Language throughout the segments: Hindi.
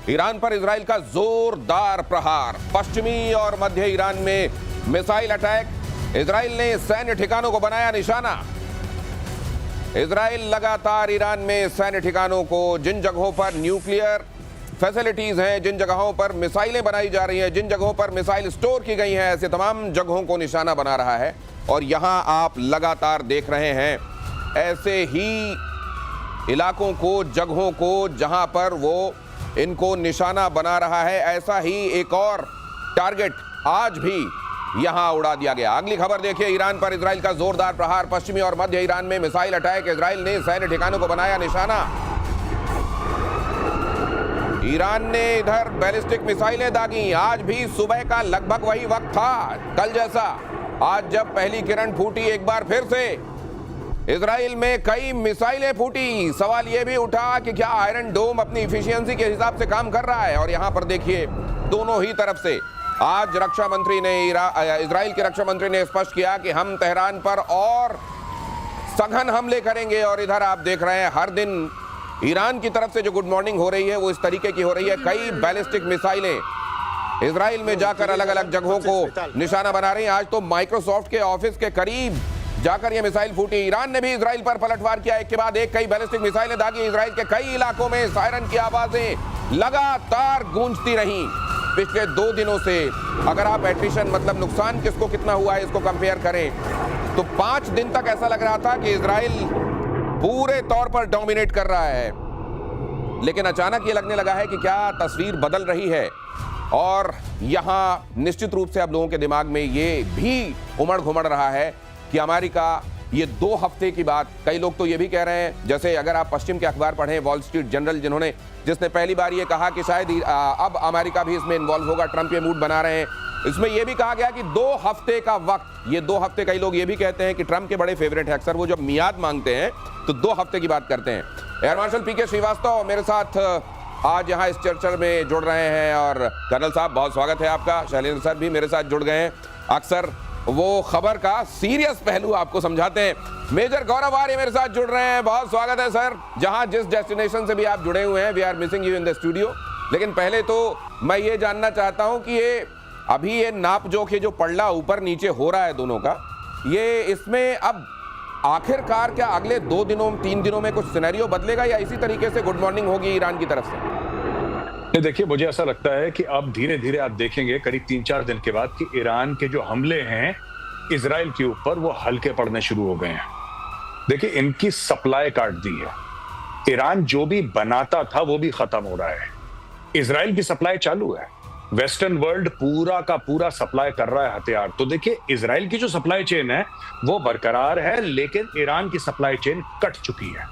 ईरान पर इजराइल का जोरदार प्रहार। पश्चिमी और मध्य ईरान में मिसाइल अटैक। इजराइल ने सैन्य ठिकानों को बनाया निशाना। इजराइल लगातार ईरान में सैन्य ठिकानों को, जिन जगहों पर न्यूक्लियर फैसिलिटीज हैं, जिन जगहों पर मिसाइलें बनाई जा रही हैं, जिन जगहों पर मिसाइल स्टोर की गई हैं, ऐसे तमाम जगहों को निशाना बना रहा है। और यहां आप लगातार देख रहे हैं ऐसे ही इलाकों को, जगहों को जहां पर वो इनको निशाना बना रहा है। ऐसा ही एक और टारगेट आज भी यहां उड़ा दिया गया। अगली खबर देखिए, ईरान पर इजराइल का जोरदार प्रहार। पश्चिमी और मध्य ईरान में मिसाइल अटैक। इजराइल ने सैन्य ठिकानों को बनाया निशाना। ईरान ने इधर बैलिस्टिक मिसाइलें दागी। आज भी सुबह का लगभग वही वक्त था कल जैसा। आज जब पहली किरण फूटी, एक बार फिर से इजराइल में कई मिसाइलें फूटी। सवाल यह भी उठा कि क्या आयरन डोम अपनी इफिशियंसी के हिसाब से काम कर रहा है। और यहां पर देखिए दोनों ही तरफ से आज रक्षा मंत्री ने, इजराइल के रक्षा मंत्री ने स्पष्ट किया कि हम तेहरान पर और सघन हमले करेंगे। और इधर आप देख रहे हैं हर दिन ईरान की तरफ से जो गुड मॉर्निंग हो रही है वो इस तरीके की हो रही है। कई बैलिस्टिक मिसाइलें इजराइल में जाकर अलग अलग जगहों को निशाना बना रही हैं। आज तो माइक्रोसॉफ्ट के ऑफिस के करीब जाकर यह मिसाइल फूटी। ईरान ने भी इजराइल पर पलटवार किया। एक के बाद एक कई बैलिस्टिक मिसाइलें दागी। इजराइल के कई इलाकों में सायरन की आवाजें लगातार गूंजती रहीं पिछले 2 दिनों से। अगर आप एट्रिशन मतलब नुकसान किसको कितना हुआ है इसको कंपेयर करें तो 5 दिन तक ऐसा लग रहा था कि इजराइल पूरे तौर पर डोमिनेट कर रहा है। लेकिन अचानक ये लगने लगा है कि क्या तस्वीर बदल रही है। और यहां निश्चित रूप से अब लोगों के दिमाग में ये भी उमड़ घुमड़ रहा है कि अमेरिका, ये 2 हफ्ते की बात, कई लोग तो ये भी कह रहे हैं, जैसे अगर आप पश्चिम के अखबार पढ़ें, वॉल स्ट्रीट जर्नल जिसने पहली बार ये कहा कि शायद अब अमेरिका भी इसमें इन्वॉल्व होगा, ट्रंप ये मूड बना रहे हैं। इसमें यह भी कहा गया कि 2 हफ्ते का वक्त, ये 2 हफ्ते, कई लोग ये भी कहते हैं कि ट्रंप के बड़े फेवरेट है, अक्सर वो जब मियाद मांगते हैं तो 2 हफ्ते की बात करते हैं। एयर मार्शल पीके श्रीवास्तव मेरे साथ आज यहाँ इस चर्चा में जुड़ रहे हैं। और कर्नल साहब, बहुत स्वागत है आपका। शैलेंद्र सर भी मेरे साथ जुड़ गए हैं, अक्सर वो खबर का सीरियस पहलू आपको समझाते हैं। मेजर गौरव आर्य मेरे साथ जुड़ रहे हैं, बहुत स्वागत है सर। जहां जिस डेस्टिनेशन से भी आप जुड़े हुए हैं, we are missing you in the studio. लेकिन पहले तो मैं ये जानना चाहता हूं कि ये अभी ये नाप जोख, ये जो पलड़ा ऊपर नीचे हो रहा है दोनों का, ये इसमें अब आखिरकार क्या अगले 2 दिनों 3 दिनों में कुछ सिनेरियो बदलेगा या इसी तरीके से गुड मॉर्निंग होगी ईरान की तरफ से? देखिए, मुझे ऐसा लगता है कि अब धीरे धीरे आप देखेंगे करीब 3-4 दिन के बाद कि ईरान के जो हमले हैं इजराइल के ऊपर, वो हल्के पड़ने शुरू हो गए हैं। देखिए, इनकी सप्लाई काट दी है। ईरान जो भी बनाता था वो भी खत्म हो रहा है। इजराइल की सप्लाई चालू है। वेस्टर्न वर्ल्ड पूरा का पूरा सप्लाई कर रहा है हथियार। तो देखिए, इजराइल की जो सप्लाई चेन है वो बरकरार है, लेकिन ईरान की सप्लाई चेन कट चुकी है।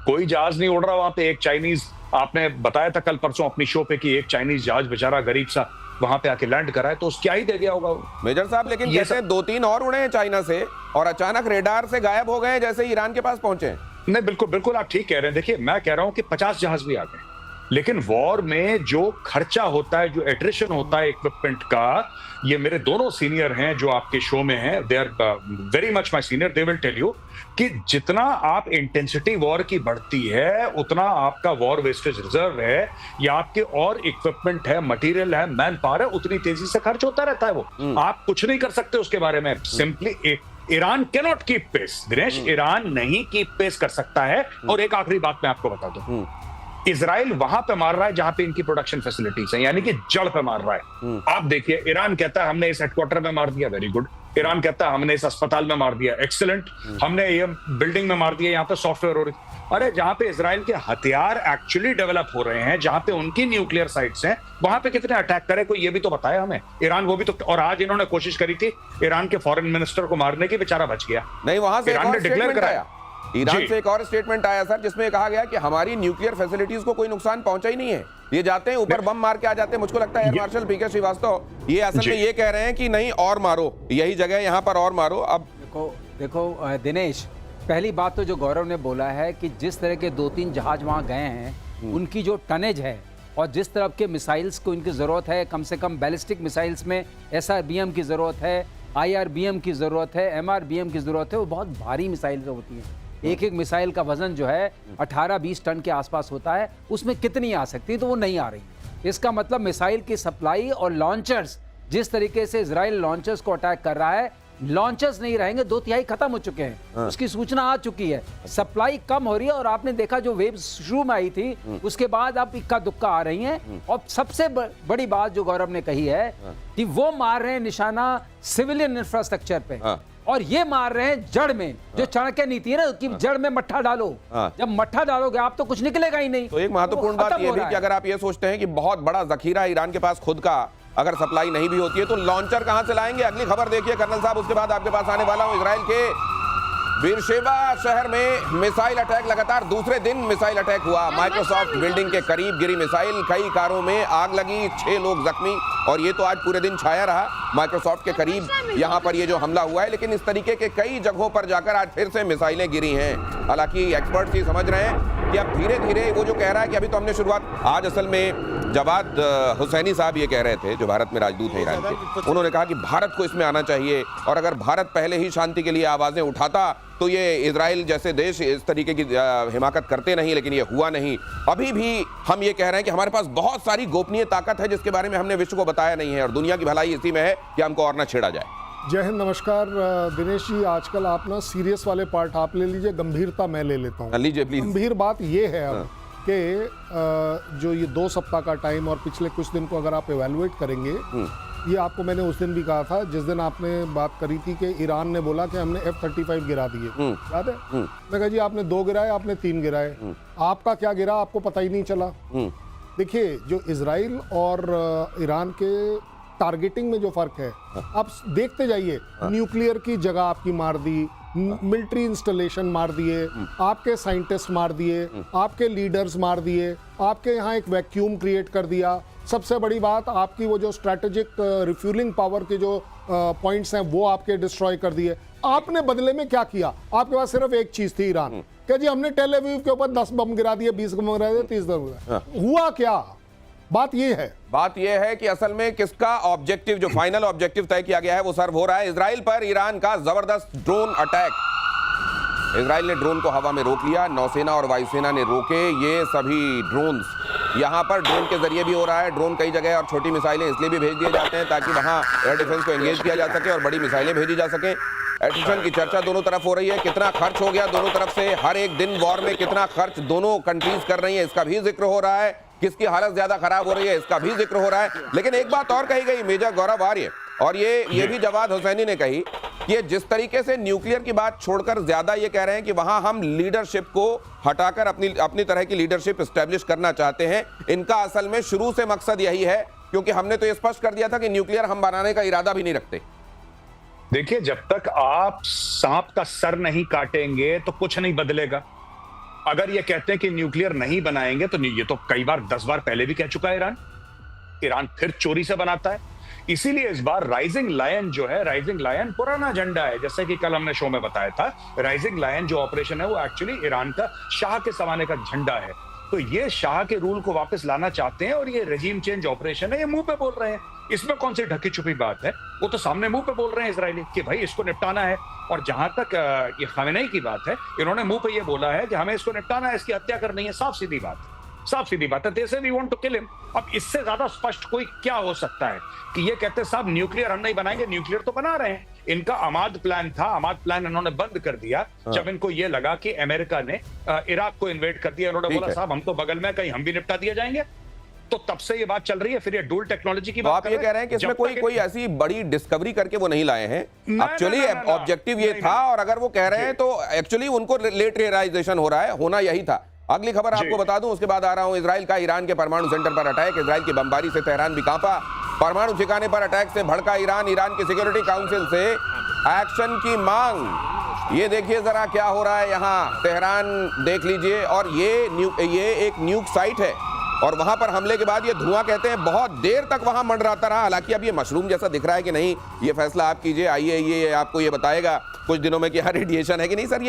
कोई जहाज नहीं उड़ रहा वहां पे। एक चाइनीज, आपने बताया था कल परसों अपनी शो पे कि एक चाइनीज जहाज बेचारा गरीब सा वहां पे आके लैंड करा है, तो क्या ही दे गया होगा वो। मेजर साहब, लेकिन जैसे 2-3 और उड़े हैं चाइना से और अचानक रेडार से गायब हो गए हैं, जैसे ईरान के पास पहुंचे। नहीं, बिल्कुल बिल्कुल आप ठीक कह रहे हैं। देखिए, मैं कह रहा हूं कि 50 जहाज भी आ गए, लेकिन वॉर में जो खर्चा होता है, जो एट्रिशन होता है इक्विपमेंट का, ये मेरे दोनों सीनियर हैं जो आपके शो में हैं, they are very much my senior, they will tell you कि जितना आप इंटेंसिटी वॉर की बढ़ती है उतना आपका वॉर वेस्टेज रिजर्व है या आपके और इक्विपमेंट है, मटेरियल है, मैन पावर है, उतनी तेजी से खर्च होता रहता है। वो आप कुछ नहीं कर सकते उसके बारे में। Simply Iran can not keep pace. Dinesh, Iran नहीं कीप पेस कर सकता है। और एक आखिरी बात मैं आपको बता दूं, इजराइल वहां पे मार रहा है जहां पे इनकी प्रोडक्शन फैसिलिटीज है, यानी कि जड़ पे मार रहा है। आप देखिए, ईरान कहता है हमने इस हेडक्वार्टर में मार दिया, वेरी गुड। ईरान कहता है हमने इस अस्पताल में मार दिया, एक्सीलेंट। हमने ये बिल्डिंग में मार दिया, यहाँ पे सॉफ्टवेयर हो रही। अरे, जहां पे इजराइल के हथियार एक्चुअली डेवलप हो रहे हैं, जहां पे उनकी न्यूक्लियर साइट्स हैं, वहां पे कितने अटैक करे कोई ये भी तो बताया हमें। ईरान वो भी तो, और आज इन्होंने कोशिश करी थी ईरान के फॉरेन मिनिस्टर को मारने की, बेचारा बच गया। नहीं, वहां से ईरान ने डिक्लेयर कराया। ईरान से एक और स्टेटमेंट आया सर, जिसमें कहा गया कि हमारी न्यूक्लियर फैसिलिटीज को कोई नुकसान पहुंचा ही नहीं है। ये जाते हैं ऊपर बम मार के आ जाते हैं। मुझको लगता है एयर मार्शल पीके श्रीवास्तव ये असल में ये कह रहे हैं कि नहीं, और मारो, यही जगह यहाँ पर और मारो। अब देखो दिनेश, पहली बात तो जो गौरव ने बोला है कि जिस तरह के 2-3 जहाज वहाँ गए हैं, उनकी जो टनेज है और जिस तरह के मिसाइल्स को इनकी ज़रूरत है, कम से कम बैलिस्टिक मिसाइल्स में SRBM की ज़रूरत है, IRBM की ज़रूरत है, MRBM की ज़रूरत है, वो बहुत भारी मिसाइल होती हैं। एक एक मिसाइल का वजन जो है 18-20 टन के आसपास होता है, उसमें कितनी आ सकती है, तो वो नहीं आ रही। इसका मतलब मिसाइल की सप्लाई और लॉन्चर्स, जिस तरीके से इजराइल लॉन्चर्स को अटैक कर रहा है, लॉन्चर्स नहीं रहेंगे, 2/3 खत्म हो चुके हैं। उसकी सूचना आ चुकी है, सप्लाई कम हो रही है। और आपने देखा जो वेव शुरू में आई थी, उसके बाद अब इक्का दुक्का आ रही हैं। और सबसे बड़ी बात जो गौरव ने कही है कि वो मार रहे हैं निशाना सिविलियन इंफ्रास्ट्रक्चर पे, और ये मार रहे हैं जड़ में। जो चाणक्य नीति है ना कि जड़ में मट्ठा डालो, जब मट्ठा डालोगे आप तो कुछ निकलेगा ही नहीं। तो एक महत्वपूर्ण बात यह भी कि अगर आप ये सोचते हैं कि बहुत बड़ा जखीरा ईरान के पास खुद का, अगर सप्लाई नहीं भी होती है तो लॉन्चर कहां से लाएंगे? अगली खबर देखिए कर्नल साहब, उसके बाद आपके पास आने वाला हूं। इजराइल के बीरशेबा शहर में मिसाइल अटैक, लगातार दूसरे दिन मिसाइल अटैक हुआ। माइक्रोसॉफ्ट बिल्डिंग के करीब गिरी मिसाइल, कई कारों में आग लगी, 6 लोग जख्मी। और ये तो आज पूरे दिन छाया रहा माइक्रोसॉफ्ट के करीब यहां पर ये जो हमला हुआ है। लेकिन इस तरीके के कई जगहों पर जाकर आज फिर से मिसाइलें गिरी हैं। हालांकि एक्सपर्ट्स ये समझ रहे हैं कि अब धीरे धीरे, वो जो कह रहा है कि अभी तो हमने शुरुआत, आज असल में जवाद हुसैनी साहब ये कह रहे थे, जो भारत में राजदूत हैं ईरान के, उन्होंने कहा कि भारत को इसमें आना चाहिए, और अगर भारत पहले ही शांति के लिए आवाजें उठाता तो ये इजराइल जैसे देश इस तरीके की हिमाकत करते नहीं। लेकिन ये हुआ नहीं। अभी भी हम ये कह रहे हैं कि हमारे पास बहुत सारी गोपनीय ताकत है जिसके बारे में हमने विश्व को बताया नहीं है, और दुनिया की भलाई इसी में है कि हमको और न छेड़ा जाए। जय हिंद, नमस्कार दिनेश जी। आजकल आप ना सीरियस वाले पार्ट आप ले लीजिए, गंभीरता मैं ले लेता हूँ। लीजिए प्लीज। गंभीर बात ये है अब कि जो ये 2 सप्ताह का टाइम और पिछले कुछ दिन को अगर आप एवेलुएट करेंगे, ये आपको मैंने उस दिन भी कहा था जिस दिन आपने बात करी थी कि ईरान ने बोला कि हमने F-35 गिरा दिए, याद है? मैं कहा जी आपने 2 गिराए, आपने 3 गिराए, आपका क्या गिरा आपको पता ही नहीं चला। देखिए, जो इजराइल और ईरान के टारगेटिंग में जो फर्क है, आप देखते जाइए। न्यूक्लियर की जगह आपकी मार दी, मिलिट्री इंस्टॉलेशन मार दिए, आपके साइंटिस्ट मार दिए, आपके लीडर्स मार दिए, आपके यहाँ एक वैक्यूम क्रिएट कर दिया। सबसे बड़ी बात, आपकी वो जो स्ट्रैटेजिक रिफ्यूलिंग पावर के जो पॉइंट्स हैं वो आपके डिस्ट्रॉय कर दिए। आपने बदले में क्या किया? आपके पास सिर्फ एक चीज थी, ईरान, क्या जी हमने टेल अवीव के ऊपर 10 बम गिरा दिए, 20 बम गिरा दिए, 30 बम गिरा। हुआ क्या? बात ये है कि असल में किसका ऑब्जेक्टिव, जो फाइनल ऑब्जेक्टिव तय किया गया है वो सर्व हो रहा है। इजराइल पर ईरान का जबरदस्त ड्रोन अटैक। इजराइल ने ड्रोन को हवा में रोक लिया, नौसेना और वायुसेना ने रोके ये सभी ड्रोन्स। यहां पर ड्रोन के जरिए भी हो रहा है। ड्रोन कई जगह और छोटी मिसाइलें इसलिए भी भेज दिए जाते हैं ताकि वहां एयर डिफेंस को एंगेज किया जा सके और बड़ी मिसाइलें भेजी जा सके। एडिशन की चर्चा दोनों तरफ हो रही है, कितना खर्च हो गया दोनों तरफ से, हर एक दिन वॉर में कितना खर्च दोनों कंट्रीज कर रही है इसका भी जिक्र हो रहा है, किसकी हालत ज्यादा खराब हो रही है इसका भी जिक्र हो रहा है। लेकिन एक बात और कही गई मेजर गौरव आर्य, और ये भी जवाद हुसैनी ने कही कि ये जिस तरीके से न्यूक्लियर की बात छोड़कर ज्यादा ये कह रहे हैं कि वहां हम लीडरशिप को हटाकर अपनी तरह की लीडरशिप एस्टेब्लिश करना चाहते हैं। इनका असल में शुरू से मकसद यही है, क्योंकि हमने तो ये स्पष्ट कर दिया था कि न्यूक्लियर हम बनाने का इरादा भी नहीं रखते। देखिए, जब तक आप सांप का सर नहीं काटेंगे तो कुछ नहीं बदलेगा। अगर ये कहते हैं कि न्यूक्लियर नहीं बनाएंगे तो ये तो कई बार 10 बार पहले भी कह चुका है ईरान फिर चोरी से बनाता है। इसीलिए इस बार राइजिंग लायन जो है, राइजिंग लायन पुराना झंडा है, जैसे कि कल हमने शो में बताया था। राइजिंग लायन जो ऑपरेशन है वो एक्चुअली ईरान का शाह के जमाने का झंडा है। तो ये शाह के रूल को वापस लाना चाहते हैं और ये रेजिम चेंज ऑपरेशन है, ये मुंह पे बोल रहे हैं। इसमें कौन सी ढकी छुपी बात है? वो तो सामने मुंह पे बोल रहे हैं इजरायली कि भाई इसको निपटाना है। और जहां तक ये खामेनेई की बात है, इन्होंने मुंह पे ये बोला है कि हमें इसको निपटाना है, इसकी हत्या करनी है। साफ सीधी बात है। They say we want to kill him. अब इससे ज्यादा स्पष्ट कोई क्या हो सकता है कि ये कहते साहब न्यूक्लियर हम नहीं बनाएंगे। न्यूक्लियर तो बना रहे हैं। इनका अमाद प्लान था, अमाद प्लान इन्होंने बंद कर दिया जब इनको ये लगा कि अमेरिका ने इराक को इन्वेड कर दिया। इन्होंने बोला साहब हम तो बगल में, कहीं हम भी निपटा दिए जाएंगे। तो तब से ये बात चल रही है। फिर ये डुअल टेक्नोलॉजी की बात आप ये कह रहे हैं कि इसमें कोई ऐसी बड़ी डिस्कवरी करके वो नहीं लाए हैं। एक्चुअली ऑब्जेक्टिव ये था, और अगर वो कह रहे हैं तो एक्चुअली उनको लेट रियलाइजेशन हो रहा है, होना यही था। अगली खबर आपको बता दूं, उसके बाद आ रहा हूं। इजराइल का ईरान के परमाणु सेंटर पर अटैक। इजराइल की बमबारी से तेहरान भी कांपा। परमाणु ठिकाने पर अटैक से भड़का ईरान। ईरान की सिक्योरिटी काउंसिल से एक्शन की मांग। ये देखिए जरा क्या हो रहा है यहाँ, तेहरान देख लीजिए। और ये एक न्यूक साइट है, और वहां पर हमले के बाद ये धुआं कहते हैं बहुत देर तक वहां मंडराता रहा। हालांकि अब ये मशरूम जैसा दिख रहा है कि नहीं, ये फैसला आप कीजिए। आइए ये आपको ये बताएगा कुछ दिनों में कि यहाँ रेडिएशन है कि नहीं। सर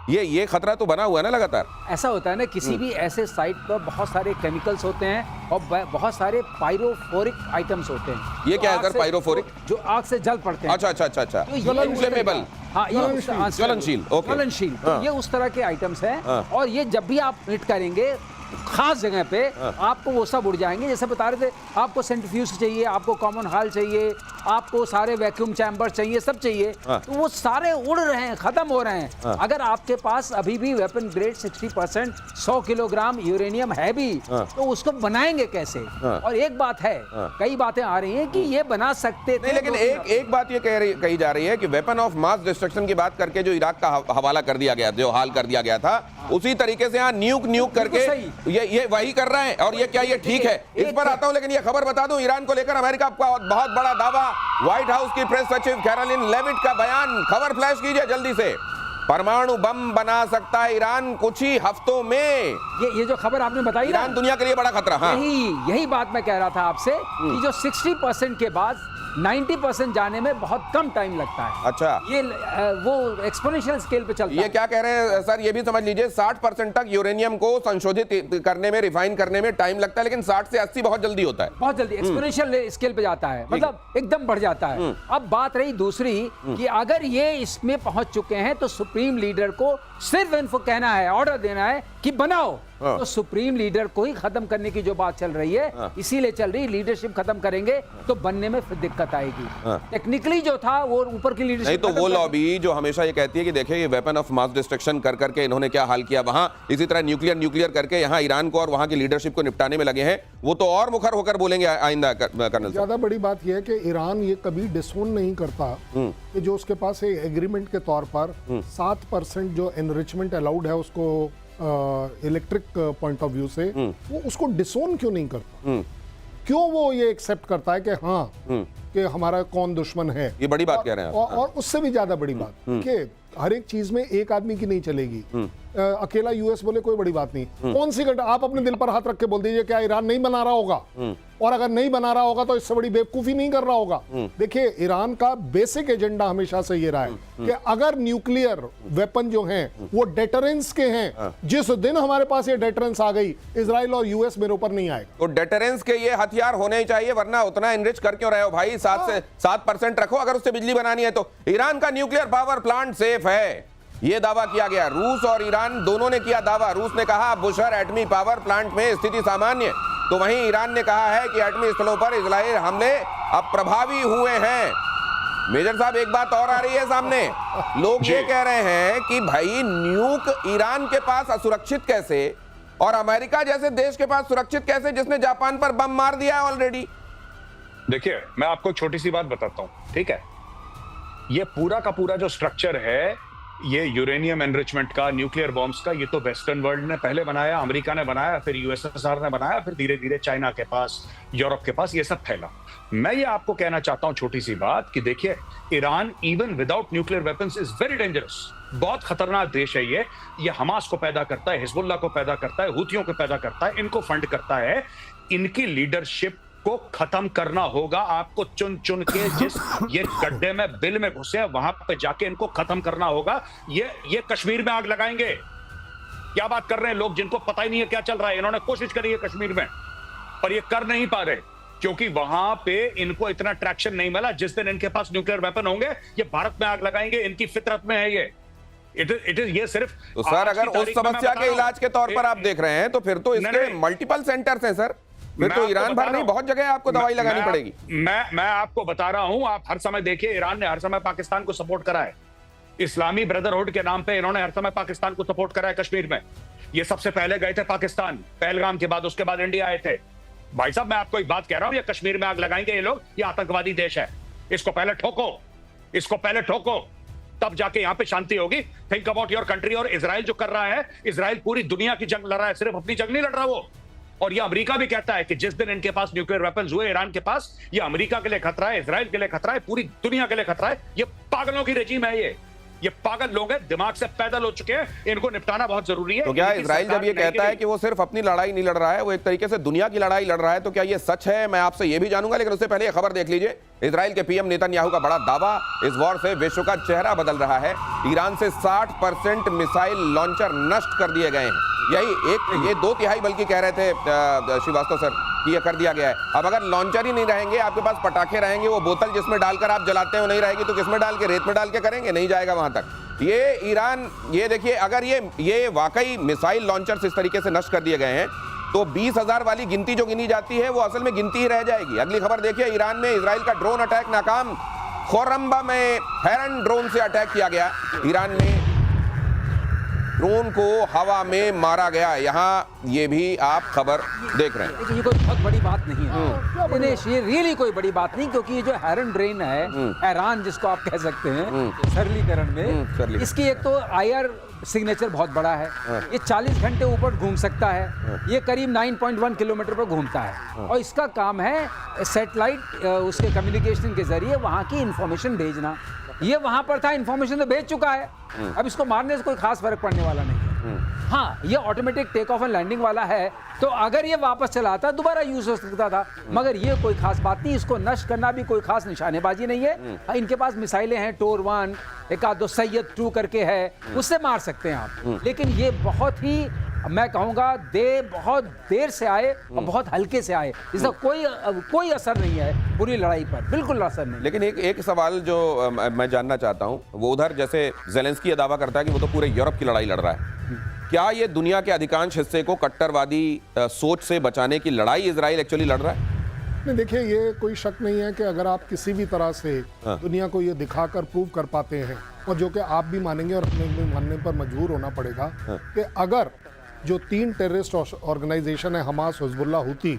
ये खतरा तो बना हुआ है ना लगातार। ऐसा होता है ना, किसी भी ऐसे साइट पर बहुत सारे केमिकल्स होते हैं और बहुत सारे पायरोफोरिक आइटम्स होते हैं। ये क्या है सर पायरोफोरिक? जो आग से जल पड़ते हैं। अच्छा। इन्फ्लेमेबल, हाँ, ये ज्वलनशील। तो ये उस तरह के आइटम्स हैं। और ये जब भी आप हिट करेंगे खास जगह पे आपको वो सब उड़ जाएंगे। जैसे बता रहे थे, आपको सेंट्रीफ्यूज चाहिए, आपको कॉमन हॉल चाहिए, आपको सारे वैक्यूम चैम्बर चाहिए, सब चाहिए, तो वो सारे उड़ रहे हैं, खत्म हो रहे हैं। अगर आपके पास अभी भी वेपन ग्रेड 60% 100 किलोग्राम यूरेनियम है भी, तो उसको बनाएंगे कैसे? और एक बात है, कई बातें आ रही हैं कि ये बना सकते थे, नहीं, लेकिन एक बात ये कही जा रही है कि वेपन ऑफ मास डिस्ट्रक्शन की बात करके जो इराक का हवाला कर दिया गया, जो हाल कर दिया गया था, उसी तरीके से यहाँ न्यूक करके ये वही कर रहे हैं। और ये क्या ये ठीक है? इस पर आता हूं, लेकिन ये खबर बता दूं, ईरान को लेकर अमेरिका का बहुत बड़ा दावा। व्हाइट हाउस की प्रेस सचिव कैरोलिन लेविट का बयान, खबर फ्लैश कीजिए जल्दी से। परमाणु बम बना सकता है ईरान कुछ ही हफ्तों में। ये जो खबर आपने बताई, ईरान दुनिया के लिए बड़ा खतरा। हाँ, यही बात मैं कह रहा था आपसे कि जो 60% के बाद 90% जाने में बहुत कम टाइम लगता है। अच्छा, ये वो एक्सपोनेंशियल स्केल पे चलता है। ये क्या कह रहे हैं सर, ये भी समझ लीजिए 60% तक यूरेनियम को संशोधित करने में, रिफाइन करने में टाइम लगता है, लेकिन 60 से 80 बहुत जल्दी होता है। बहुत जल्दी एक्सपोनेंशियल स्केल पे जाता है, मतलब एकदम बढ़ जाता है। अब बात रही दूसरी कि अगर ये इसमें पहुंच चुके हैं तो सुप्रीम लीडर को सिर्फ इनको कहना है, ऑर्डर देना है कि बनाओ। तो सुप्रीम लीडर को ही खत्म करने की जो बात चल रही है, इसीलिए चल रही, लीडरशिप खत्म करेंगे तो बनने में फिर दिक्कत आएगी। टेक्निकली जो था वो ऊपर की लीडरशिप, नहीं तो वो लॉबी जो हमेशा ये कहती है कि देखिए ये वेपन ऑफ मास डिस्ट्रक्शन कर करके इन्होंने क्या हाल किया वहां, इसी तरह न्यूक्लियर करके यहाँ ईरान को और वहां की लीडरशिप को निपटाने में लगे हैं, वो तो और मुखर होकर बोलेंगे आइंदा। कर्नल, ज्यादा बड़ी बात यह है कि ईरान ये कभी डिसोन नहीं करता कि जो उसके पास एक एग्रीमेंट के तौर पर 7% जो एनरिचमेंट अलाउड है उसको इलेक्ट्रिक पॉइंट ऑफ व्यू से, वो उसको डिसोन क्यों नहीं करता? क्यों वो ये एक्सेप्ट करता है कि हाँ कि हमारा कौन दुश्मन है? ये बड़ी बात कह रहे हैं आप। और उससे भी ज्यादा बड़ी बात कि हर एक चीज में एक आदमी की नहीं चलेगी। अकेला यूएस बोले कोई बड़ी बात नहीं। कौन सी घटना, आप अपने दिल पर हाथ रख के बोल दीजिए, क्या ईरान नहीं बना रहा होगा? और अगर नहीं बना रहा होगा तो इससे बड़ी बेवकूफी नहीं कर रहा होगा। देखिए, ईरान का बेसिक एजेंडा हमेशा से ये रहा है कि अगर न्यूक्लियर वेपन जो हैं वो डेटरेंस के हैं, जिस दिन हमारे पास ये डेटरेंस आ गई, इजराइल और यूएस मेरे ऊपर नहीं आएगा। तो डेटरेंस के ये हथियार होने ही चाहिए, वरना उतना एनरिच कर क्यों रहे हो भाई? 7% रखो, अगर उससे बिजली बनानी है तो। ईरान का न्यूक्लियर पावर प्लांट सेफ है, ये दावा किया गया। रूस और ईरान दोनों ने किया दावा। रूस ने कहा बुशर एटमी पावर प्लांट में स्थिति सामान्य, तो वहीं ईरान ने कहा है कि एटमी स्थलों पर इजराइल हमले अब प्रभावी हुए हैं। मेजर साहब, एक बात और आ रही है सामने, लोग ये कह रहे हैं कि भाई न्यूक ईरान के पास असुरक्षित कैसे और अमेरिका जैसे देश के पास सुरक्षित कैसे, जिसने जापान पर बम मार दिया है ऑलरेडी? देखिए, मैं आपको छोटी सी बात बताता हूं, ठीक है? ये पूरा का पूरा जो स्ट्रक्चर है, ये यूरेनियम एनरिचमेंट का, न्यूक्लियर बॉम्ब्स का, ये तो वेस्टर्न वर्ल्ड ने पहले बनाया, अमेरिका ने बनाया, फिर यूएसएसआर ने बनाया, फिर धीरे धीरे चाइना के पास, यूरोप के पास ये सब फैला। मैं ये आपको कहना चाहता हूं छोटी सी बात कि देखिए, Iran even without nuclear weapons is very dangerous. बहुत खतरनाक देश है ये हमास को पैदा करता है, हिजबुल्लाह को पैदा करता है, हुतियों को पैदा करता है, इनको फंड करता है। इनकी लीडरशिप को खत्म करना होगा। आपको चुन चुन के जिस ये गड्ढे में, बिल में घुसे हैं, वहां पे जाके इनको खत्म करना होगा। ये कश्मीर में आग लगाएंगे। क्या बात कर रहे हैं लोग, जिनको पता ही नहीं है क्या चल रहा है। इन्होंने कोशिश करी है कश्मीर में, पर ये कर नहीं पा रहे क्योंकि वहां पे इनको इतना ट्रैक्शन नहीं मिला। जिस दिन इनके पास न्यूक्लियर वेपन होंगे, ये भारत में आग लगाएंगे। इनकी फितरत में है ये। इट इज ये सिर्फ। तो सर, अगर उस समस्या के इलाज के तौर पर आप देख रहे हैं तो फिर तो इसके मल्टीपल सेंटर्स हैं सर। फिर तो ईरान भर नहीं, बहुत जगह आपको दवाई लगानी पड़ेगी। मैं आपको बता रहा हूं, आप हर समय देखिए, ईरान ने हर समय पाकिस्तान को सपोर्ट करा है। इस्लामी ब्रदरहुड के नाम पे इन्होंने हर समय पाकिस्तान को सपोर्ट करा है कश्मीर में। ये सबसे पहले गए थे पाकिस्तान, पहलगाम के बाद, उसके बाद इंडिया आए थे। भाई साहब, मैं आपको एक बात कह रहा हूं, ये कश्मीर में आग लगाएंगे ये लोग, ये आतंकवादी देश है। इसको पहले ठोको, इसको पहले ठोको, तब जाके यहां पे शांति होगी। Think about your country. और इजराइल जो कर रहा है, इजराइल पूरी दुनिया की जंग लड़ रहा है, सिर्फ अपनी जंग नहीं लड़ रहा वो। और ये अमेरिका भी कहता है कि जिस दिन इनके पास न्यूक्लियर वेपन्स हुए ईरान के पास, ये अमेरिका के लिए खतरा है, इजराइल के लिए खतरा है, पूरी दुनिया के लिए खतरा है। ये पागलों की रजीम है, ये पागल लोग हैं, दिमाग से पैदल हो चुके हैं, इनको निपटाना बहुत जरूरी है। तो क्या इजराइल जब ये कहता है कि वो सिर्फ अपनी लड़ाई नहीं लड़ रहा है, वो एक तरीके से दुनिया की लड़ाई लड़ रहा है, तो क्या ये सच है? मैं आपसे ये भी जानूंगा, लेकिन उससे पहले ये खबर देख लीजिए। इजराइल के पीएम नेतन्याहू का बड़ा दावा, इस वॉर से विश्व का चेहरा बदल रहा है। ईरान से 60% मिसाइल लॉन्चर नष्ट कर दिए गए हैं। ये 2/3 बल्कि कह रहे थे श्रीवास्तव सर कि ये कर दिया गया है। अब अगर लॉन्चर ही नहीं रहेंगे, आपके पास पटाखे रहेंगे, वो बोतल जिसमें डालकर आप जलाते हैं वो नहीं रहेगी, तो किसमें डाल के, रेत में डाल के करेंगे? नहीं जाएगा वहां तक। ये ईरान, ये देखिए, अगर ये वाकई मिसाइल लॉन्चर्स इस तरीके से नष्ट कर दिए गए हैं तो 20,000 वाली गिनती जो गिनी जाती है वो असल में गिनती ही रह जाएगी। अगली खबर देखिए, ईरान में इजराइल का ड्रोन अटैक नाकाम। खोरम्बा में हेरन ड्रोन से अटैक किया गया। ईरान में ड्रोन को हवा में मारा गया। यहाँ ये भी आप खबर देख रहे हैं। देखिए, ये कोई बहुत बड़ी बात नहीं है दिनेश, ये रियली कोई बड़ी बात नहीं, क्योंकि ये जो हेरन ड्रोन है, हैरान जिसको आप कह सकते हैं सरलीकरण में, इसकी एक तो IR सिग्नेचर बहुत बड़ा है। ये 40 घंटे ऊपर घूम सकता है। ये करीब 9.1 किलोमीटर पर घूमता है और इसका काम है सैटेलाइट उसके कम्युनिकेशन के जरिए वहाँ की इंफॉर्मेशन भेजना। ये वहाँ पर था, इंफॉर्मेशन तो भेज चुका है, अब इसको मारने से कोई खास फर्क पड़ने वाला नहीं है। हाँ, ये automatic take off and landing वाला है, तो अगर ये वापस चला आता दोबारा यूज हो सकता था, मगर ये कोई खास बात नहीं। इसको नष्ट करना भी कोई खास निशानेबाजी नहीं है। इनके पास मिसाइलें हैं, टोर 1, एक आध दो सैयद 2 करके है, उससे मार सकते हैं आप। लेकिन ये बहुत ही, मैं कहूँगा, बहुत देर से आए और बहुत हल्के से आए। इसका कोई असर नहीं है पूरी लड़ाई पर, बिल्कुल असर नहीं। लेकिन एक सवाल जो मैं जानना चाहता हूँ, वो उधर जैसे ज़ेलेंस्की ये दावा करता है कि वो तो पूरे यूरोप की लड़ाई लड़ रहा है, क्या ये दुनिया के अधिकांश हिस्से को कट्टरवादी सोच से बचाने की लड़ाई इजराइल एक्चुअली लड़ रहा है? नहीं, देखिए, ये कोई शक नहीं है कि अगर आप किसी भी तरह से दुनिया को ये दिखाकर प्रूव कर पाते हैं, और जो कि आप भी मानेंगे और हमें भी मानने पर मजबूर होना पड़ेगा, कि अगर जो 3 टेररिस्ट ऑर्गेनाइजेशन है, हमास, हिजबुल्ला, हुती,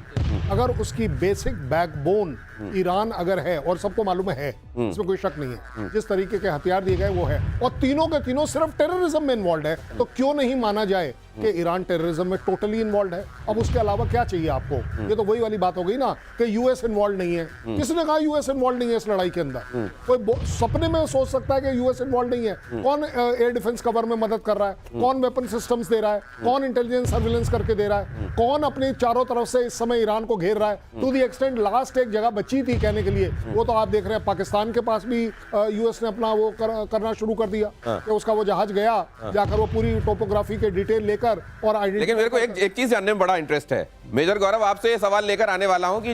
अगर उसकी बेसिक बैकबोन ईरान अगर है, और सबको मालूम है, इसमें कोई शक नहीं है, जिस तरीके के हथियार दिए गए वो है, और तीनों के तीनों सिर्फ टेररिज्म में इन्वॉल्व है, तो क्यों नहीं माना जाए कि ईरान टेररिज्म में टोटली इन्वॉल्व है? अब उसके अलावा क्या चाहिए आपको? ये तो वही वाली बात हो गई ना कि यूएस इन्वॉल्व नहीं है। किसने कहा यूएस इन्वॉल्व नहीं है इस लड़ाई के अंदर? कोई सपने में सोच सकता है कि यूएस इन्वॉल्व नहीं है? कौन एयर डिफेंस कवर में मदद कर रहा है? कौन वेपन सिस्टम्स दे रहा है? कौन इंटेलिजेंस सर्विलेंस करके दे रहा है? कौन अपने चारों तरफ से इस समय ईरान को घेर रहा है? टू दी एक्सटेंट लास्ट एक जगह बची थी कहने के लिए, वो तो आप देख रहे हैं, पाकिस्तान के पास भी यूएस ने अपना वो करना शुरू कर दिया कि उसका वो जहाज गया, जाकर वो पूरी टोपोग्राफी के डिटेल लेकर और लेकिन मेरे को एक चीज जानने में बड़ा इंटरेस्ट है मेजर गौरव, आपसे ये सवाल लेकर आने वाला हूं कि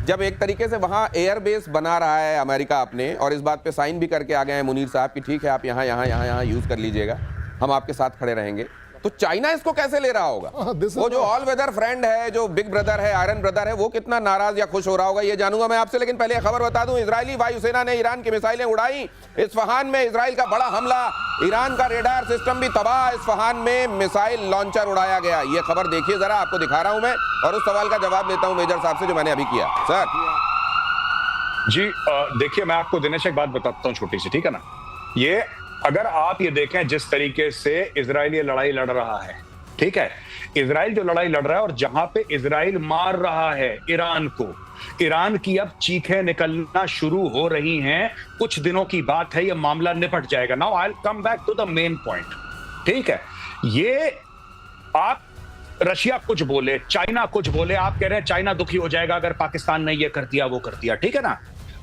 जब एक तरीके से वहां एयर बेस बना रहा है अमेरिका अपने, और इस बात पे साइन भी करके आ गए हैं मुनीर साहब कि ठीक है आप यहाँ यूज कर लीजिएगा, हम आपके साथ खड़े रहेंगे, तो चाइना इसको कैसे ले रहा होगा? वो जो ऑल वेदर फ्रेंड है, जो बिग ब्रदर है, आयरन ब्रदर है, वो कितना नाराज या खुश हो रहा होगा, ये जानूंगा मैं आपसे। लेकिन पहले खबर बता दूं, इजरायली वायुसेना ने ईरान की मिसाइलें उड़ाई। इस्फहान में इजराइल का बड़ा हमला, ईरान का रेडार सिस्टम भी तबाह। इस्फहान में मिसाइल लॉन्चर उड़ाया गया। ये खबर देखिए जरा, आपको दिखा रहा हूं मैं, और उस सवाल का जवाब लेता हूं मेजर साहब से जो मैंने अभी किया। सर जी, देखिए, मैं आपको दिनेश एक बात बताता हूं छोटी सी, ठीक है ना। ये अगर आप ये देखें जिस तरीके से इजराइल ये लड़ाई लड़ रहा है, ठीक है, इजराइल जो लड़ाई लड़ रहा है और जहां पे इजराइल मार रहा है ईरान को, ईरान की अब चीखें निकलना शुरू हो रही हैं। कुछ दिनों की बात है, ये मामला निपट जाएगा। Now I will come back to the main point, ठीक है। ये आप रशिया कुछ बोले, चाइना कुछ बोले, आप कह रहे हैं चाइना दुखी हो जाएगा अगर पाकिस्तान ने ये कर दिया वो कर दिया, ठीक है ना।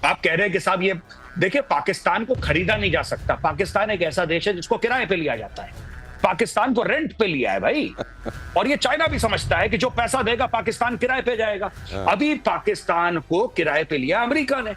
आप कह रहे हैं कि साहब ये देखिए, पाकिस्तान को खरीदा नहीं जा सकता। पाकिस्तान एक ऐसा देश है जिसको किराए पे लिया जाता है। पाकिस्तान को रेंट पे लिया है भाई, और ये चाइना भी समझता है कि जो पैसा देगा पाकिस्तान किराए पे जाएगा। अभी पाकिस्तान को किराए पे लिया अमेरिका ने।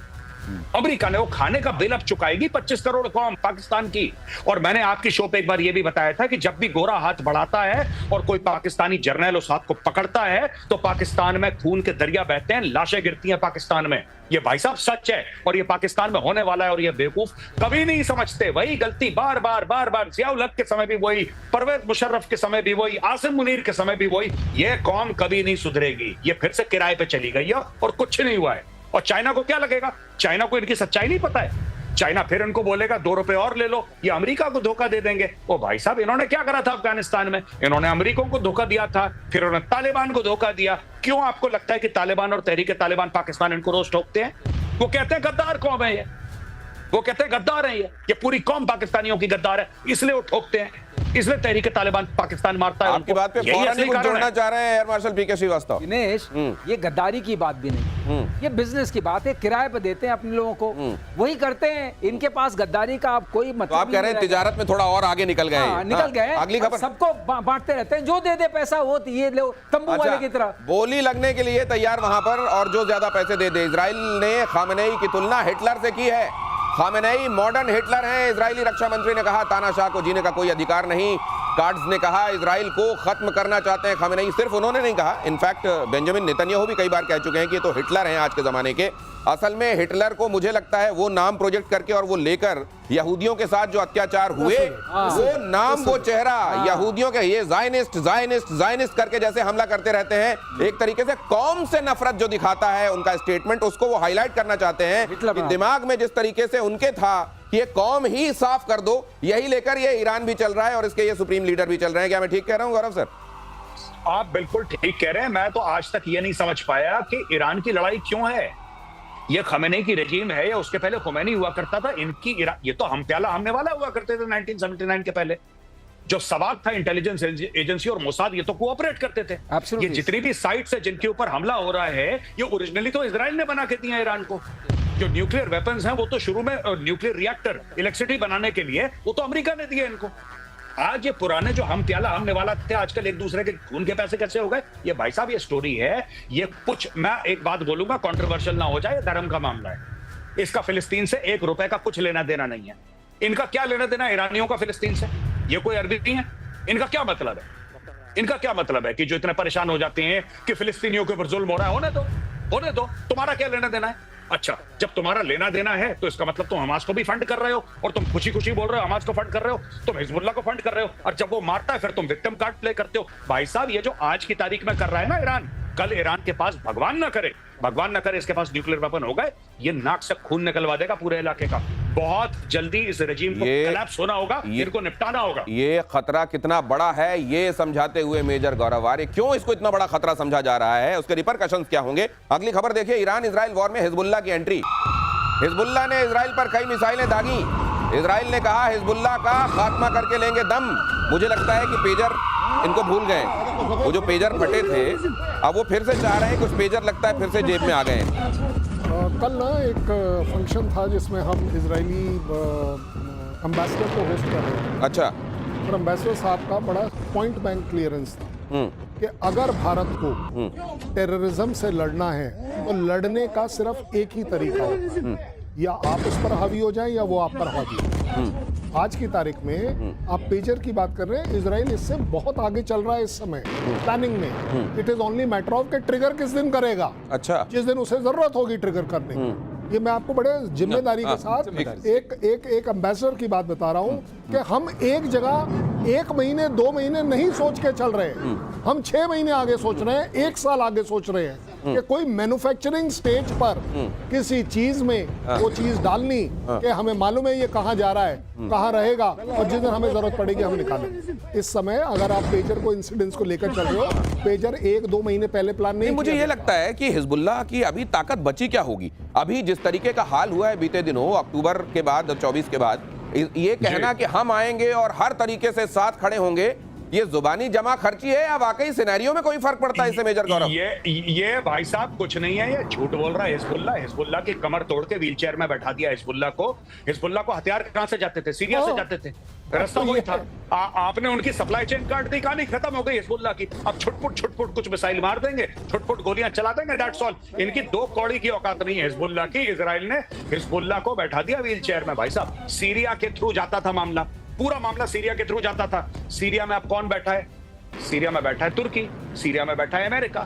वो खाने का बिल अब चुकाएगी 25 करोड़ कौम पाकिस्तान की। और मैंने आपकी शो पे एक बार ये भी बताया था कि जब भी गोरा हाथ बढ़ाता है और कोई पाकिस्तानी जर्नल उस हाथ को पकड़ता है तो पाकिस्तान में खून के दरिया बहते हैं, लाशें गिरती हैं पाकिस्तान में। ये भाई साहब सच है, और ये पाकिस्तान में होने वाला है। और ये बेवकूफ कभी नहीं समझते, वही गलती बार बार जियाउल हक के समय भी वही, परवेज मुशर्रफ के समय भी वही, आसिम मुनीर के समय भी वही। ये कौम कभी नहीं सुधरेगी, ये फिर से किराए पे चली गई है और कुछ नहीं हुआ है। और चाइना को क्या लगेगा? चाइना को इनकी सच्चाई नहीं पता है। चाइना फिर इनको बोलेगा 2 रुपए और ले लो, ये अमेरिका को धोखा दे देंगे। ओ भाई साहब, इन्होंने क्या करा था अफगानिस्तान में? इन्होंने अमेरिका को धोखा दिया था, फिर उन्होंने तालिबान को धोखा दिया। क्यों आपको लगता है कि तालिबान और तहरीक तालिबान पाकिस्तान इनको रोज ठोकते हैं? वो कहते हैं गद्दार कौम है ये, वो कहते हैं गद्दार है ये पूरी कौम पाकिस्तानियों की गद्दार है, इसलिए वो ठोकते हैं, इसलिए तहरीक तालिबान पाकिस्तान मारता है। आपकी बात पे फौरन कुछ जोड़ना चाह रहे हैं एयर मार्शल पीके श्रीवास्तव। दिनेश, ये गद्दारी की बात भी नहीं, ये बिजनेस की बात है। किराए पे देते हैं अपने लोगों को, वही करते हैं। इनके पास गद्दारी का आप कोई मतलब, तो आप कह रहे हैं तिजारत में थोड़ा और आगे निकल गए? निकल गए। अगली खबर, सबको बांटते रहते हैं, जो दे दे पैसा वो ये लो, तंबू वाले की तरह बोली लगने के लिए तैयार वहां पर, और जो ज्यादा पैसे दे दे। इजराइल ने खामनेई की तुलना हिटलर से की है। खामेनेई मॉडर्न हिटलर हैं, इजरायली रक्षा मंत्री ने कहा। तानाशाह को जीने का कोई अधिकार नहीं। कार्ड्स ने कहा इजराइल को खत्म करना चाहते हैं खामेनेई। सिर्फ उन्होंने नहीं कहा, इनफैक्ट बेंजामिन नेतन्याहू भी कई बार कह चुके हैं कि ये तो हिटलर हैं आज के जमाने के। असल में हिटलर को मुझे लगता है वो नाम प्रोजेक्ट करके और वो लेकर यहूदियों के साथ जो अत्याचार हुए वो नाम वो चेहरा यहूदियों के, ये ज़ायनिस्ट ज़ायनिस्ट ज़ायनिस्ट करके जैसे हमला करते रहते हैं, एक तरीके से कौम से नफरत जो दिखाता है उनका स्टेटमेंट, उसको वो हाईलाइट करना चाहते हैं कि दिमाग में जिस तरीके से उनके था कि ये कौम ही साफ कर दो, यही लेकर ये ईरान भी चल रहा है और इसके ये सुप्रीम लीडर भी चल रहे हैं। क्या मैं ठीक कह रहा हूं गौरव सर? आप बिल्कुल ठीक कह रहे हैं। मैं तो आज तक ये नहीं समझ पाया कि ईरान की लड़ाई क्यों है। ये खमेनी की रजीम है या उसके पहले खुमैनी हुआ करता था। इनकी ये तो हम प्याला हमने वाला हुआ करते थे 1979 के पहले। जो सवाक था इंटेलिजेंस एजेंसी और मोसाद, ये तो कोऑपरेट करते थे। ये जितनी भी साइट्स है जिनके ऊपर हमला हो रहा है, ये ओरिजिनली तो इजराइल ने बना के दिया ईरान को। जो न्यूक्लियर वेपन्स हैं वो तो शुरू में न्यूक्लियर रिएक्टर इलेक्ट्रिसिटी बनाने के लिए वो तो अमेरिका ने दिए इनको। आज ये पुराने जो हम प्याला हमने वाला थे आजकल एक दूसरे के खून के पैसे कैसे हो गए? ये भाई साहब ये स्टोरी है। ये कुछ, मैं एक बात बोलूंगा, कंट्रोवर्शियल ना हो जाए, धर्म का मामला है। इसका फिलिस्तीन से ₹1 का कुछ लेना देना नहीं है। इनका क्या लेना देना ईरानियों का फिलिस्तीन से? ये कोई अरबी नहीं है। इनका क्या मतलब है? इनका क्या मतलब है कि जो इतने परेशान हो जाते हैं कि फिलिस्तीनियों के ऊपर जुल्म हो रहा है? होने दो, तुम्हारा क्या लेना देना है? अच्छा, जब तुम्हारा लेना देना है तो इसका मतलब तुम हमास को भी फंड कर रहे हो और तुम खुशी खुशी बोल रहे हो हमास को फंड कर रहे हो, तुम हिजबुल्लाह को फंड कर रहे हो, और जब वो मारता है फिर तुम विक्टिम कार्ड प्ले करते हो। भाई साहब ये जो आज की तारीख में कर रहा है ना ईरान, कल ईरान के पास भगवान ना करे इसके पास न्यूक्लियर वेपन हो गए, ये नाक से खून निकलवा देगा पूरे इलाके का। बहुत जल्दी इस रजीम को कोलैप्स होना होगा, इनको निपटाना होगा। ये खतरा कितना बड़ा है ये समझाते हुए मेजर गौरव आर्य, क्यों इसको इतना बड़ा खतरा समझा जा रहा है, उसके रिपरकशंस क्या होंगे? अगली खबर देखिए, ईरान इजराइल वॉर में हिजबुल्लाह की एंट्री। हिजबुल्लाह ने इजराइल पर कई मिसाइलें दागी। इजराइल ने कहा हिजबुल्लाह का खात्मा करके लेंगे दम। मुझे लगता है कि पेजर इनको भूल गए, वो जो पेजर फटे थे अब वो फिर से चाह रहे हैं, कुछ पेजर लगता है फिर से जेब में आ गए। कल ना एक फंक्शन था जिसमें हम इजरायली एम्बेसडर को होस्ट कर रहे थे। अच्छा। और एम्बेसडर साहब का बड़ा पॉइंट बैंक क्लियरेंस था कि अगर भारत को टेररिज्म से लड़ना है तो लड़ने का सिर्फ एक ही तरीका है, या आप उस पर हावी हो जाएं या वो आप पर हावी हो। आज की तारीख में आप पेजर की बात कर रहे हैं, इजराइल इससे बहुत आगे चल रहा है इस समय प्लानिंग में। It is only matter of के ट्रिगर किस दिन करेगा। अच्छा, जिस दिन उसे जरूरत होगी ट्रिगर करने की। ये मैं आपको बड़े जिम्मेदारी के साथ एक एम्बेसडर की बात बता रहा हूँ कि हम एक जगह 1 महीने 2 महीने नहीं सोच के चल रहे हैं, हम 6 महीने आगे सोच रहे हैं, 1 साल आगे सोच रहे हैं कि कोई मैन्युफैक्चरिंग स्टेज पर किसी चीज में वो चीज डालनी कि हमें मालूम है ये कहाँ जा रहा है, कहाँ रहेगा, और जिस दिन हमें जरूरत पड़ेगी हम निकालें। इस समय अगर आप पेजर को इंसिडेंट्स को लेकर चल रहे हो, पेजर 1-2 महीने पहले प्लान नहीं। मुझे ये लगता है कि हिजबुल्लाह की अभी ताकत बची क्या होगी? अभी जिस तरीके का हाल हुआ है बीते दिनों, अक्टूबर के बाद 24 के बाद, ये कहना कि हम आएंगे और हर तरीके से साथ खड़े होंगे, ये जुबानी जमा खर्ची है या वाकई सिनेरियो में कोई फर्क पड़ता है इससे मेजर गौरव? ये भाई साहब कुछ नहीं है, ये झूठ बोल रहा है हिजबुल्लाह की कमर तोड़ के व्हीलचेयर में बैठा दिया हिजबुल्लाह को हथियार कहां से जाते थे? सीरिया से जाते थे, रास्ता वही था। आपने उनकी सप्लाई चेन काट दी, कहानी खत्म हो गई हिजबुल्लाह की। अब छुटपुट कुछ मिसाइल मार देंगे, छुटपुट गोलियां चला देंगे, दैट्स ऑल। इनकी 2 कौड़ी की औकात नहीं है हिजबुल्लाह की। इजराइल ने हिजबुल्लाह को बैठा दिया व्हीलचेयर में। भाई साहब सीरिया के थ्रू जाता था मामला, पूरा मामला सीरिया के थ्रू जाता था। सीरिया में अब कौन बैठा है? सीरिया में बैठा है तुर्की, सीरिया में बैठा है अमेरिका,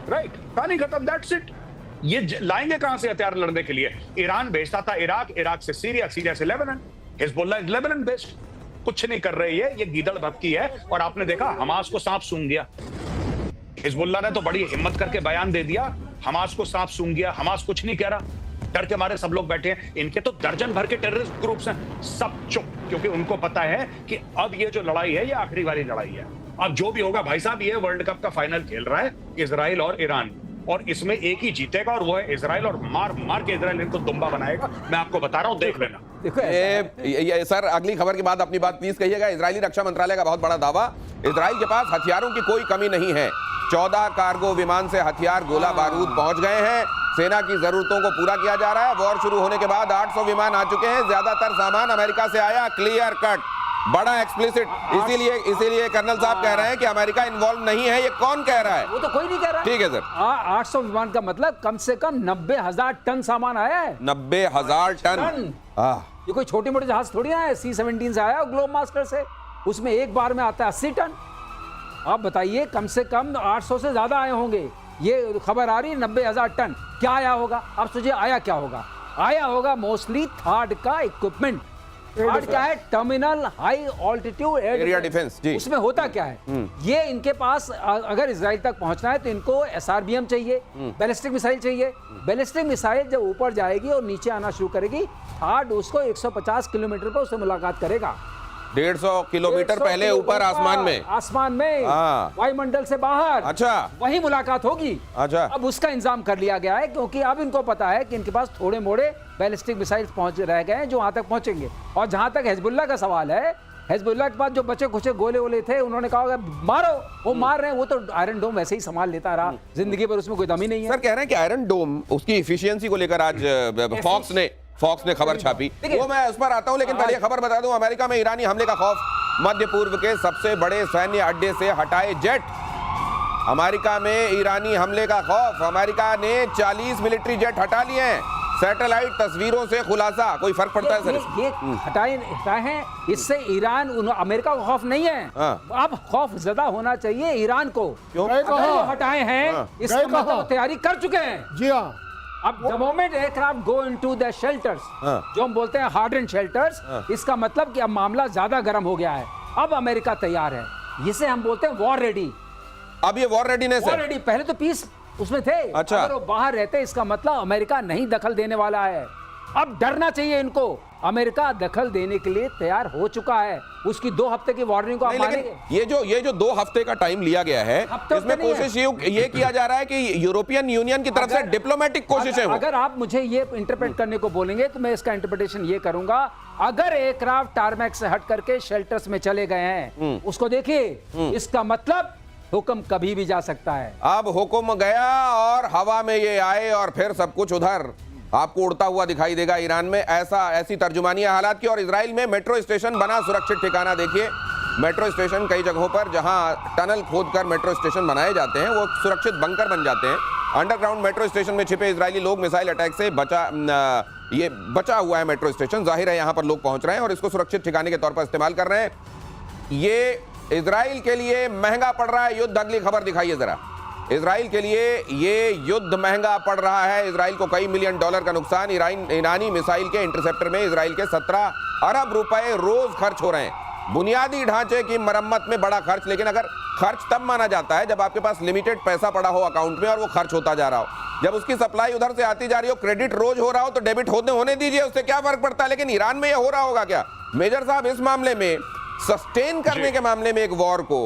राइट? कहानी खत्म, दैट्स इट। ये लाएंगे कहां से हथियार लड़ने के लिए? ईरान भेजता था इराक से सीरिया, सीरिया से Lebanon. Hezbollah is Lebanon based. कुछ नहीं कर रही है, ये गीदड़ भपकी है। और आपने देखा हमास को सांप सूंघ गया। हिजबुल्लाह ने तो बड़ी हिम्मत करके बयान दे दिया, हमास को सांप सूंघ गया, हमास कुछ नहीं कह रहा, डर के मारे सब लोग बैठे हैं। इनके तो दर्जन भर के टेररिस्ट ग्रुप्स हैं, सब चुप, क्योंकि उनको पता है कि अब ये जो लड़ाई है ये आखिरी वाली लड़ाई है। अब जो भी होगा भाई साहब, ये वर्ल्ड कप का फाइनल खेल रहा है इजराइल और ईरान, और इसमें एक ही जीतेगा और वो है इजराइल, और मार के इजराइल इनको दुम्बा बनाएगा। मैं आपको बता रहा हूं, देख लेना। देखो सर, अगली खबर के बाद अपनी बात प्लीज कहिएगा। इजरायली रक्षा मंत्रालय का बहुत बड़ा दावा, इजराइल के पास हथियारों की कोई कमी नहीं है। 14 कार्गो विमान से हथियार गोला बारूद पहुंच गए हैं। सेना की जरूरतों को पूरा किया जा रहा है। वॉर शुरू होने के बाद 800 विमान आ चुके हैं। ज्यादातर सामान अमेरिका से आया, क्लियर कट। बड़ा एक्सप्लिसिट, इसीलिए कर्नल साहब कह रहे हैं कि अमेरिका इन्वॉल्व नहीं है। ये कौन कह रहा है? वो तो कोई नहीं कह रहा। ठीक है सर। 800 विमान का मतलब कम से कम 90,000 टन सामान आया है। 90,000 टन। ये कोई छोटे मोटे जहाज थोड़ी ना है। C-17 से आया ग्लोब मास्टर से, उसमें एक बार में आता है 80 टन। आप बताइए, कम से कम 800 से ज्यादा आए होंगे। ये खबर आ रही है 90,000 टन। क्या आया होगा? आप सोचिए आया क्या होगा? आया होगा मोस्टली थार्ड का इक्विपमेंट। थार्ड क्या है? Terminal high altitude area defence जी। उसमें होता क्या है? ये इनके पास अगर इजराइल तक पहुंचना है तो इनको SRBM चाहिए, बैलिस्टिक मिसाइल चाहिए। बैलिस्टिक मिसाइल जब ऊपर जाएगी और नीचे आना शुरू करेगी, थार्ड उसको 150 किलोमीटर पर उससे मुलाकात करेगा। 150 किलोमीटर पहले ऊपर आसमान में वायुमंडल से बाहर। अच्छा, वही मुलाकात होगी। अच्छा, अब उसका इंतजाम कर लिया गया है, क्योंकि अब इनको पता है कि इनके पास थोड़े मोड़े बैलिस्टिक मिसाइल्स पहुंच रह गए हैं जो वहां तक पहुंचेंगे। और जहां तक हिजबुल्लाह का सवाल है, हिजबुल्लाह के पास जो बचे खुचे गोले वोले थे, उन्होंने कहा होगा मारो, वो मार रहे हैं। वो तो आयरन डोम वैसे ही संभाल लेता रहा जिंदगी पर, उसमें कोई दम ही नहीं है। सर कह रहे हैं कि आयरन डोम उसकी इफिशियंसी को लेकर आज फॉक्स ने खबर छापी, वो मैं उस पर आता हूं, लेकिन पहले खबर बता दूं। अमेरिका में ईरानी हमले का खौफ, मध्य पूर्व के सबसे बड़े सैन्य अड्डे से हटाए जेट। अमेरिका में ईरानी हमले का खौफ, अमेरिका ने 40 मिलिट्री जेट हटा लिए हैं। सैटेलाइट तस्वीरों से खुलासा। कोई फर्क पड़ता है सर? ये हटाए हैं, इससे ईरान अमेरिका को खौफ नहीं है। अब खौफ ज्यादा होना चाहिए ईरान को। क्यों? हटाए हैं इसका मतलब तैयारी कर चुके हैं। जी हाँ। अब the moment aircraft go into the shelters, जो हम बोलते हैं हार्डन शेल्टर्स, इसका मतलब कि अब मामला ज्यादा गर्म हो गया है। अब अमेरिका तैयार है, जिसे हम बोलते हैं वॉर रेडी। अब ये वॉर रेडीनेस है। पहले तो पीस उसमें थे। अच्छा। अगर वो बाहर रहते, इसका मतलब अमेरिका नहीं दखल देने वाला है। अब डरना चाहिए इनको। अमेरिका दखल देने के लिए तैयार हो चुका है। उसकी 2 हफ्ते की वार्निंग को आप मानेंगे? ये जो 2 हफ्ते का टाइम लिया गया है, इसमें कोशिश ये किया जा रहा है कि यूरोपियन यूनियन की तरफ से डिप्लोमेटिक कोशिशें हो। अगर आप मुझे ये इंटरप्रेट करने को बोलेंगे तो मैं इसका इंटरप्रिटेशन ये करूंगा, अगर एयरक्राफ्ट टारमैक से हट करके शेल्टर्स में चले गए हैं, उसको देखिए, इसका मतलब हुक्म कभी भी जा सकता है। अब हुक्म गया और हवा में ये आए और फिर सब कुछ उधर आपको उड़ता हुआ दिखाई देगा ईरान में। ऐसी तर्जुमानी है हालात की। और इजराइल में मेट्रो स्टेशन बना सुरक्षित ठिकाना। देखिए, मेट्रो स्टेशन कई जगहों पर जहां टनल खोदकर मेट्रो स्टेशन बनाए जाते हैं, वो सुरक्षित बंकर बन जाते हैं। अंडरग्राउंड मेट्रो स्टेशन में छिपे इजरायली लोग मिसाइल अटैक से बचा हुआ है मेट्रो स्टेशन। जाहिर है यहां पर लोग पहुंच रहे हैं और इसको सुरक्षित ठिकाने के तौर पर इस्तेमाल कर रहे हैं। ये इजराइल के लिए महंगा पड़ रहा है युद्ध। अगली खबर दिखाइए जरा। इजराइल के लिए ये युद्ध महंगा पड़ रहा है। इजराइल को कई मिलियन डॉलर का नुकसान। ईरानी मिसाइल के इंटरसेप्टर में इजराइल के 17 अरब रुपए रोज खर्च हो रहे हैं। बुनियादी ढांचे की मरम्मत में बड़ा खर्च, लेकिन अगर खर्च तब माना जाता है जब आपके पास लिमिटेड पैसा पड़ा हो अकाउंट में और वो खर्च होता जा रहा हो। जब उसकी सप्लाई उधर से आती जा रही हो, क्रेडिट रोज हो रहा हो, तो डेबिट होने दीजिए, उससे क्या फर्क पड़ता है। लेकिन ईरान में ये हो रहा होगा क्या? मेजर साहब, इस मामले में सस्टेन करने के मामले में एक वॉर को,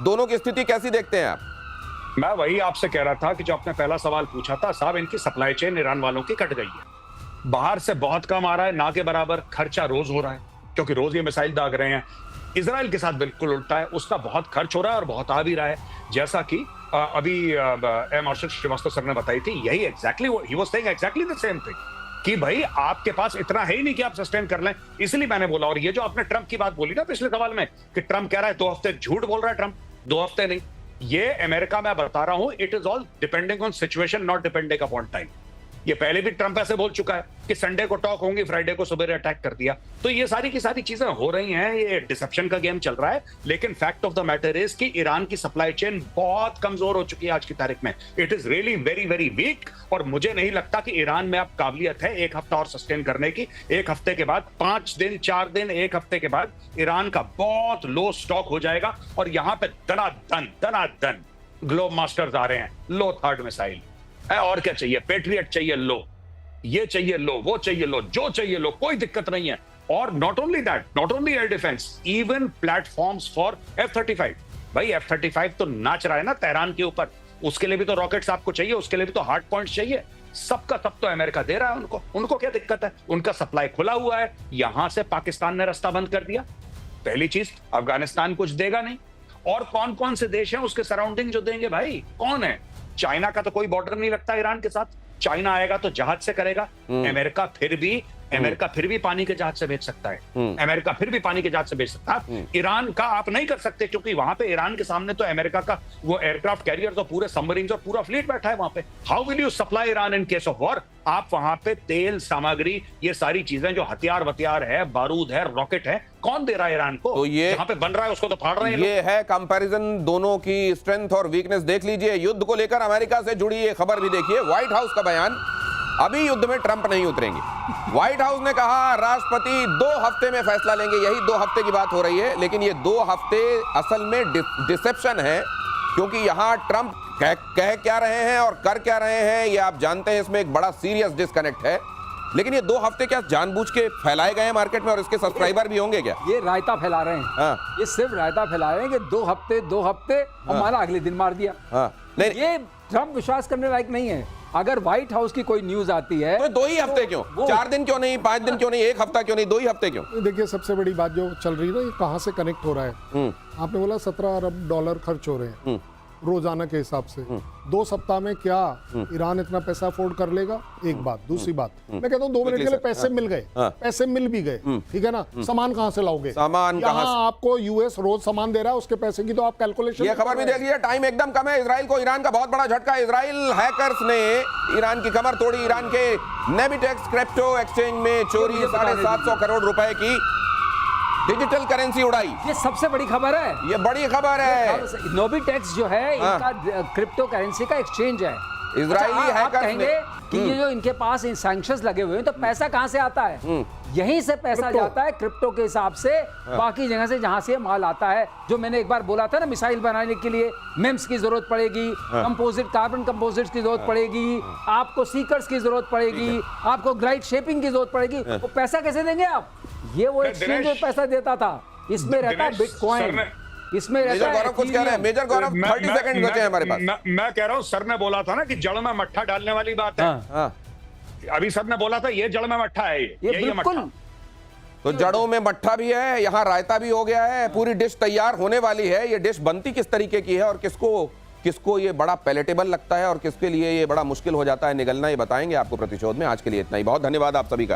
दोनों की स्थिति कैसी देखते हैं आप? मैं वही आपसे कह रहा था कि जो आपने पहला सवाल पूछा था, साहब इनकी सप्लाई चेन ईरान वालों की कट गई है। बाहर से बहुत कम आ रहा है, ना के बराबर खर्चा रोज हो रहा है, क्योंकि रोज ये मिसाइल दाग रहे हैं। इजराइल के साथ बिल्कुल उल्टा है, उसका बहुत खर्च हो रहा है और बहुत आ भी रहा है। जैसा कि अभी एम अर्शद श्रीवास्तव सर ने बताई थी, यही exactly he was saying exactly the same thing, कि भाई आपके पास इतना है ही नहीं कि आप सस्टेन कर लें। इसलिए मैंने बोला। और ये जो आपने ट्रंप की बात बोली ना पिछले सवाल में, कि ट्रंप कह रहा है 2 हफ्ते, झूठ बोल रहा है ट्रंप। 2 हफ्ते नहीं, ये अमेरिका में बता रहा हूं, it is all depending on situation, not depending upon time. ये पहले भी ट्रंप ऐसे बोल चुका है कि संडे को टॉक होंगी, फ्राइडे को सुबह अटैक कर दिया। तो ये सारी की सारी चीजें हो रही हैं, ये डिसेप्शन का गेम चल रहा है। लेकिन fact of the matter is कि ईरान की सप्लाई चेन बहुत कमजोर हो चुकी है आज की तारीख में। It is really very very weak. और मुझे नहीं लगता कि ईरान में अब काबिलियत है 1 हफ्ता और सस्टेन करने की। 1 हफ्ते के बाद 5 दिन 4 दिन 1 हफ्ते के बाद ईरान का बहुत लो स्टॉक हो जाएगा। और यहां पे दनादन ग्लोब मास्टर्स आ रहे हैं, लो थर्ड मिसाइल है। और क्या चाहिए? पेट्रियट चाहिए लो, ये चाहिए लो, वो चाहिए लो, जो चाहिए लो, कोई दिक्कत नहीं है। और not only that, not only air defence, even platforms for F-35। भाई F-35 तो नाच रहा है ना तेहरान के ऊपर, उसके लिए भी तो रॉकेट्स आपको चाहिए, उसके लिए भी तो हार्ड पॉइंट्स चाहिए। सबका सब तो अमेरिका दे रहा है उनको क्या दिक्कत है? उनका सप्लाई खुला हुआ है। यहां से पाकिस्तान ने रास्ता बंद कर दिया। पहली चीज, अफगानिस्तान कुछ देगा नहीं। और कौन कौन से देश हैं उसके सराउंडिंग जो देंगे? भाई कौन है? चाइना का तो कोई बॉर्डर नहीं लगता ईरान के साथ, चाइना आएगा तो जहाज से करेगा, अमेरिका फिर भी पानी के जहाज से भेज सकता है, अमेरिका फिर भी पानी के जहाज से भेज सकता है। ईरान का आप नहीं कर सकते, क्योंकि वहां पे ईरान के सामने तो अमेरिका का वो एयरक्राफ्ट कैरियर और पूरे सबमरीन और पूरा फ्लीट बैठा है वहां पे। How will you supply Iran in case of war? आप वहां पे तेल, सामग्री, ये सारी चीजें जो हथियार वथियार है, बारूद है, रॉकेट है, कौन दे रहा है ईरान को? तो ये जहां पे बन रहा है उसको तो फाड़ रहे हैं ये है कंपैरिजन दोनों की स्ट्रेंथ और वीकनेस। देख लीजिए, युद्ध को लेकर अमेरिका से जुड़ी ये खबर भी देखिए, व्हाइट हाउस का बयान, अभी युद्ध में ट्रंप नहीं उतरेंगे। व्हाइट हाउस ने कहा राष्ट्रपति 2 हफ्ते में फैसला लेंगे, यही 2 हफ्ते की बात हो रही है, लेकिन ये 2 हफ्ते असल में डिसेप्शन है, क्योंकि यहां ट्रंप कह क्या रहे हैं और कर क्या रहे हैं ये आप जानते हैं, इसमें एक बड़ा सीरियस डिस्कनेक्ट है। लेकिन ये 2 हफ्ते क्या जानबूझ के फैलाए गए हैं मार्केट में, और इसके सब्सक्राइबर भी होंगे क्या? ये रायता फैला रहे हैं। हाँ। ये सिर्फ रायता फैला रहे हैं कि 2 हफ्ते और माला अगले दिन मार दिया। हाँ। नहीं, ये ट्रंप विश्वास करने लायक नहीं है। अगर व्हाइट हाउस की कोई न्यूज आती है तो 2 ही हफ्ते क्यों? 4 दिन क्यों नहीं, 5 दिन क्यों नहीं, 1 हफ्ता क्यों नहीं, 2 ही हफ्ते क्यों? देखिए, सबसे बड़ी बात जो चल रही है ना, ये कहाँ से कनेक्ट हो रहा है। आपने बोला 17 अरब डॉलर खर्च हो रहे हैं रोजाना के हिसाब से। 2 सप्ताह में क्या ईरान इतना पैसा अफोर्ड कर लेगा? एक बात। दूसरी बात, मैं कहता हूँ 2 मिनट के लिए पैसे मिल गए, पैसे मिल भी गए, ठीक है ना। सामान कहाँ से लाओगे? सामान कहाँ से? आपको यूएस रोज सामान दे रहा है, उसके पैसे की तो आप कैलकुलेशन। ये खबर भी देख लीजिए, टाइम एकदम कम है। इजराइल को ईरान का बहुत बड़ा झटका। इजराइल हैकर्स ने ईरान की कमर तोड़ी। ईरान के नेबिटेक्स क्रिप्टो एक्सचेंज में चोरी 750 करोड़ रुपए की डिजिटल करेंसी उड़ाई। ये सबसे बड़ी खबर है। ये बड़ी खबर है। नोबिटेक्स जो है इनका क्रिप्टो करेंसी का एक्सचेंज है। इजरायली आप हैकर्स कहेंगे कि ये जो इनके पास सैंक्शंस लगे हुए हैं, तो पैसा कहां से आता है? यहीं से पैसा जाता है क्रिप्टो के हिसाब से, बाकी जगह से जहां से माल आता है। जो मैंने एक बार बोला था ना, मिसाइल बनाने के लिए मेम्स की जरूरत पड़ेगी, कंपोजिट, कार्बन कंपोजिट्स की जरूरत पड़ेगी, आपको सीकर्स की जरूरत पड़ेगी, आपको ग्राइड शेपिंग की जरूरत पड़ेगी। वो पैसा कैसे देंगे आप? ये वो एक्सचेंज में पैसा देता था। इसमें रहता है बिटकॉइन, इसमें रहता है गौरव कुछ कह रहे हैं। मेजर गौरव 30 सेकंड बचे हैं हमारे पास। मैं कह रहा हूं, सर ने बोला था ना कि जड़ में मट्ठा डालने वाली बात है। हाँ। अभी सर ने बोला था ये जड़ में मट्ठा है, ये यही है बिल्कुल। मट्ठा। तो जड़ों में मट्ठा भी है, यहाँ रायता भी हो गया है, पूरी डिश तैयार होने वाली है। ये डिश बनती किस तरीके की है और किसको ये बड़ा पैलेटेबल लगता है और किसके लिए ये बड़ा मुश्किल हो जाता है निगलना, ये बताएंगे आपको प्रतिशोध में। आज के लिए इतना ही। बहुत धन्यवाद आप सभी का।